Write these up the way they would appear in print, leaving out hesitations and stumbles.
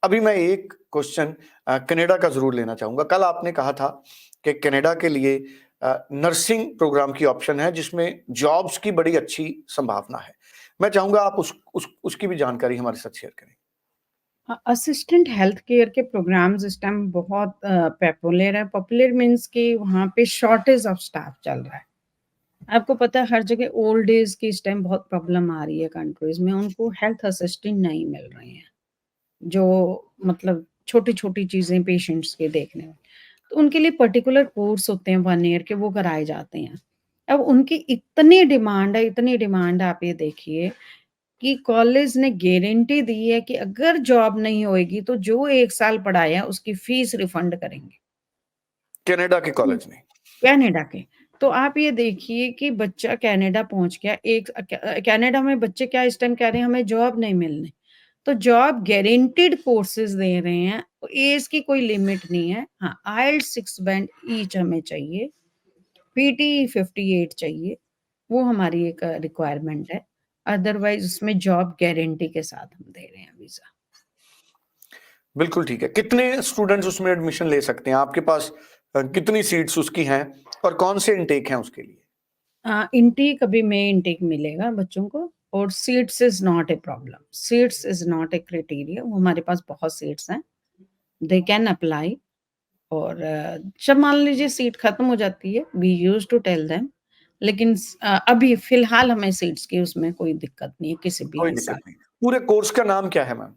अभी मैं एक क्वेश्चन कनाडा का ज़रूर लेना चाहूँगा। कल आपने कहा था कि कनाडा के लिए नर्सिंग प्रोग्राम की ऑप्शन है जिसमें जॉब्स की बड़ी अच्छी संभावना है। मैं चाहूँगा आप उस उसकी भी जानकारी हमारे साथ शेयर करें। असिस्टेंट हेल्थ केयर के प्रोग्राम्स इस टाइम बहुत पॉपुलर है। पॉपुलर मीन्स कि वहाँ पे शॉर्टेज ऑफ स्टाफ चल रहा है। आपको पता है हर जगह ओल्ड एज की इस टाइम बहुत प्रॉब्लम आ रही है कंट्रीज में, उनको हेल्थ असिस्टेंट नहीं मिल रहे हैं जो मतलब छोटी छोटी चीज़ें पेशेंट्स के देखने में। तो उनके लिए पर्टिकुलर कोर्स होते हैं 1 ईयर के, वो कराए जाते हैं। अब उनकी इतनी डिमांड है, इतनी डिमांड है, आप ये देखिए कि कॉलेज ने गारंटी दी है कि अगर जॉब नहीं होएगी तो जो 1 साल पढ़ाया उसकी फीस रिफंड करेंगे। कनाडा के हुँ। कॉलेज में। कनाडा के। तो आप ये देखिए कि बच्चा कनाडा पहुँच गया, कनाडा में बच्चे क्या इस टाइम कह रहे हैं हमें जॉब नहीं मिलनी। तो जॉब गारंटीड कोर्सेज़ दे रहे हैं, एज की कोई लिमिट नहीं है। हाँ, आईएलटीएस 6 बैंड ईच हमें चाहिए, पीटी 58 चाहिए, वो हमारी एक रिक्वायरमेंट है। अदरवाइज़ उसमें जॉब गारंटी के साथ हम दे रहे हैं वीज़ा। बिल्कुल ठीक है। कितने स्टूडेंट्स उसमें एडमिशन ले सकते हैं? आपके पास कितनी सीट्स उसकी हैं और कौन से इनटेक हैं उसके लिए? इनटेक अभी मई इनटेक मिलेगा बच्चों को, और seats is not a problem. Seats is not a criteria, वो हमारे पास बहुत सीट्स हैं, दे कैन अप्लाई। और जब मान लीजिए सीट खत्म हो जाती है, we used to tell them, लेकिन अभी फ़िलहाल हमें सीट्स की उसमें कोई दिक्कत नहीं है किसी कोई भी दिक्कत साल। नहीं। पूरे कोर्स का नाम क्या है मैम?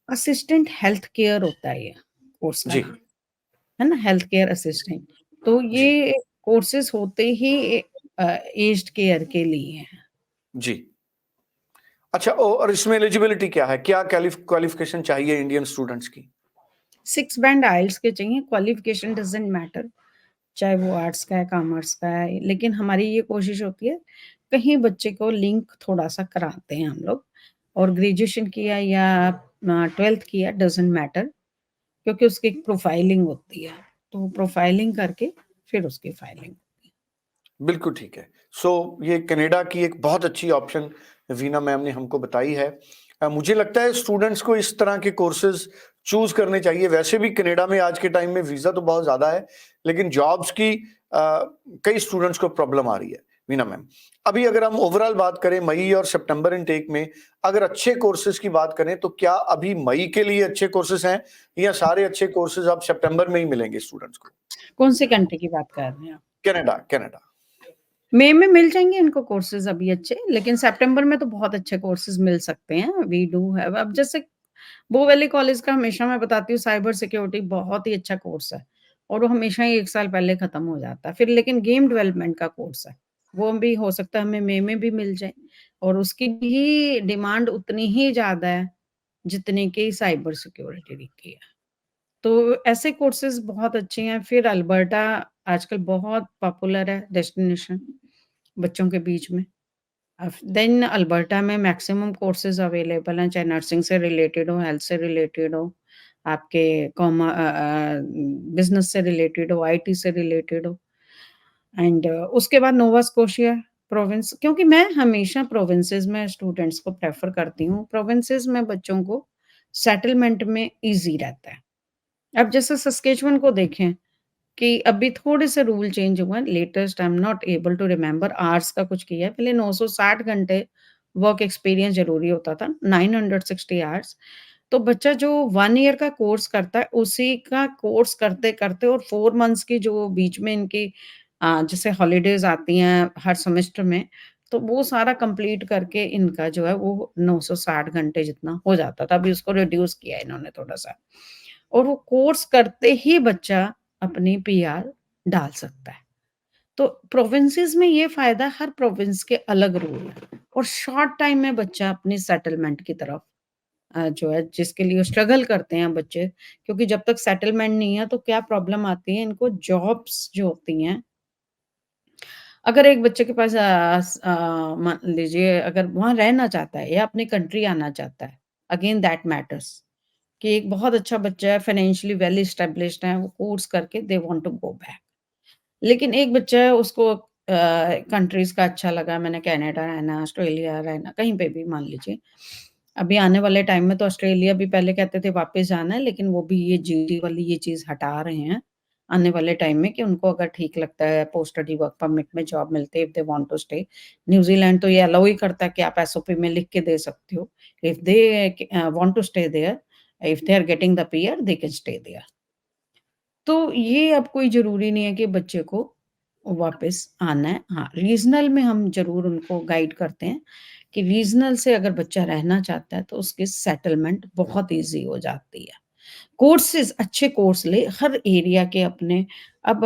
असिस्टेंट हेल्थ केयर होता है ये कोर्स का जी, नाम, है ना? Health care assistant. तो जी, ये कोर्सेज़ होते ही एज्ड केयर के लिए हैं। जी। अच्छा और इसमें एलिजिबिलिटी क्या है? क्या क्वालिफ़िकेशन चाहिए इंडियन स्टूडेंट्स की? 6 बैंड आइल्स के चाहिए, क्वालिफ़िकेशन डज़न्ट मैटर, चाहे वो आर्ट्स का है, कॉमर्स का है, लेकिन हमारी ये कोशिश होती है, कहीं बच्चे को लिंक थोड़ा-सा कराते हैं हम लोग, और ग्रेजुएशन किया या 12th किया डज़न्ट मैटर, क्योंकि उसकी एक प्रोफाइलिंग होती है, तो प्रोफाइलिंग करके फिर उसकी फाइलिंग। बिल्कुल ठीक है। सो ये कनाडा की एक बहुत अच्छी ऑप्शन वीना मैम ने हमको बताई है। मुझे लगता है स्टूडेंट्स को इस तरह के कोर्सेज़ चूज़ करने चाहिए। वैसे भी कनाडा में आज के टाइम में वीज़ा तो बहुत ज़्यादा है, लेकिन जॉब्स की कई स्टूडेंट्स को प्रॉब्लम आ रही है, वीना मैम। अभी अगर हम ओवरऑल बात करें मई और सितंबर इनटेक में, अगर अच्छे कोर्सेज़ की बात करें तो क्या अभी मई के लिए अच्छे कोर्सेज़ हैं या सारे अच्छे कोर्सेज़ अब सितंबर में ही मिलेंगे स्टूडेंट्स को? कौन सी कंट्री की बात कर रहे हैं आप? Canada, Canada. मई में मिल जाएँगे इनको कोर्सेज़ अभी अच्छे, लेकिन सितंबर में तो बहुत अच्छे कोर्सेज़ मिल सकते हैं। वी डू हैव, अब जैसे वो वैली कॉलेज का हमेशा मैं बताती हूँ, साइबर सिक्योरिटी बहुत ही अच्छा कोर्स है, और वो हमेशा ही 1 साल पहले खत्म हो जाता है। फिर लेकिन गेम डेवलपमेंट का कोर्स है, वो भी हो सकता है हमें मई में भी मिल जाए, और उसकी भी डिमांड उतनी ही ज़्यादा है, जितनी कि साइबर सिक्योरिटी की है। तो ऐसे कोर्सेज़ बहुत अच्छे हैं। फिर अल्बर्टा आजकल बहुत पॉपुलर है डेस्टिनेशन बच्चों के बीच में। देन अल्बर्टा में मैक्सिमम कोर्सेज़ अवेलेबल हैं, चाहे नर्सिंग से रिलेटेड हो, हेल्थ से रिलेटेड हो, आपके बिज़नेस से रिलेटेड हो, आईटी से रिलेटेड हो, एंड उसके बाद नोवा स्कोशिया प्रोविंस, क्योंकि मैं हमेशा प्रोविंसेस में स्टूडेंट्स को प्रेफ़र करती हूँ। प्रोविंसेस में बच्चों को सेटलमेंट में ईज़ी रहता है। अब जैसे सस्केचुअन को देखें कि अभी थोड़े से रूल चेंज हुए हैं, latest I am not able to remember hours का कुछ किया है। पहले 960 घंटे वर्क एक्सपीरियंस ज़रूरी होता था, 960 आवर्स। तो बच्चा जो 1 ईयर का कोर्स करता है, उसी का कोर्स करते-करते और 4 मंथ्स की जो बीच में इनकी जैसे हॉलिडेज़ आती हैं हर सेमेस्टर में, तो वो सारा कंप्लीट करके इनका जो है वो 960 घंटे जितना हो जाता था। अभी उसको रिड्यूस किया है इन्होंने थोड़ा-सा, और वो कोर्स करते ही बच्चा अपनी पीआर डाल सकता है। तो प्रोविंसेस में ये फ़ायदा, हर प्रोविंस के अलग रूल हैं, और शॉर्ट टाइम में बच्चा अपनी सेटलमेंट की तरफ जो है जिसके लिए स्ट्रगल करते हैं बच्चे, क्योंकि जब तक सेटलमेंट नहीं है तो क्या प्रॉब्लम आती है इनको, जॉब्स जो होती हैं, अगर एक बच्चे के पास मान लीजिए अगर वहाँ रहना चाहता है या अपनी कंट्री आना चाहता है, अगेन दैट मैटर्स, कि एक बहुत अच्छा बच्चा है, फाइनेंशियली वेल एस्टेब्लिश्ड है, वो कोर्स करके they want to go back. लेकिन एक बच्चा है उसको कंट्रीज़ का अच्छा लगा, मैंने कनाडा रहना, ऑस्ट्रेलिया रहना, कहीं पे भी मान लीजिए। अभी आने वाले टाइम में तो ऑस्ट्रेलिया भी पहले कहते थे वापस जाना है, लेकिन वो भी ये जीडी वाली ये चीज़ हटा रहे हैं, आने वाले टाइम में कि उनको अगर ठीक लगता है पोस्ट स्टडी वर्क परमिट में जॉब मिलती है if they want to stay. New Zealand तो ये अलाउ ही करता है कि आप एसओपी में लिख के दे सकते हो। If they want to stay there, if they are getting the PR they can stay there. तो ये अब कोई ज़रूरी नहीं है कि बच्चे को वापस आना है। हाँ, रीज़नल में हम ज़रूर उनको गाइड करते हैं कि रीज़नल से अगर बच्चा रहना चाहता है तो उसकी सेटलमेंट बहुत ईज़ी हो जाती है। कोर्सेज़ अच्छे कोर्स ले, हर एरिया के अपने अब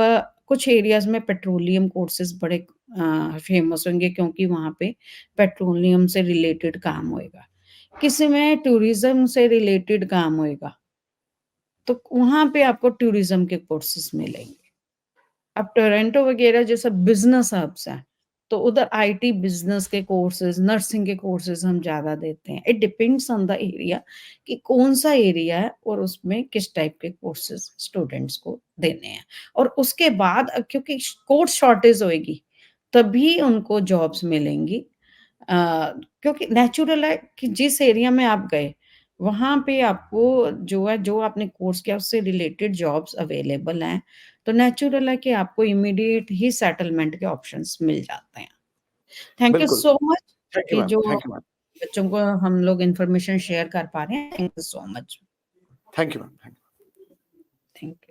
कुछ एरियाज़ में पेट्रोलियम कोर्सेज़ बड़े फ़ेमस होंगे क्योंकि वहाँ पे पेट्रोलियम से रिलेटेड काम होएगा। किसी में टूरिज़्म से रिलेटेड काम होएगा। तो वहाँ पे आपको टूरिज़्म के कोर्सेज़ मिलेंगे। अब टोरंटो वगैरह जैसा बिज़नेस हब्स हैं, तो उधर आईटी बिज़नेस के कोर्सेज़, नर्सिंग के कोर्सेज़ हम ज़्यादा देते हैं। It depends on the area कि कौन-सा एरिया है और उसमें किस टाइप के कोर्सेज़ स्टूडेंट्स को देने हैं। और उसके बाद क्योंकि कोर्स शॉर्टेज होएगी, तभी उनको जॉब्स मिलेंगी। अ, क्योंकि नेचुरल है कि जिस एरिया में आप गए, वहाँ पे आपको जो है जो आपने कोर्स किया उससे रिलेटेड जॉब्स अवेलेबल हैं। तो नेचुरल है कि आपको इमीडिएट ही सेटलमेंट के ऑप्शंस मिल जाते हैं। थैंक यू बिल्कुल। सो मच थैंक यू कि मैम, जो थैंक यू मैम, बच्चों को हम लोग इन्फॉर्मेशन शेयर कर पा रहे हैं। Thank you so much. Thank you ma'am, thank you. Thank you.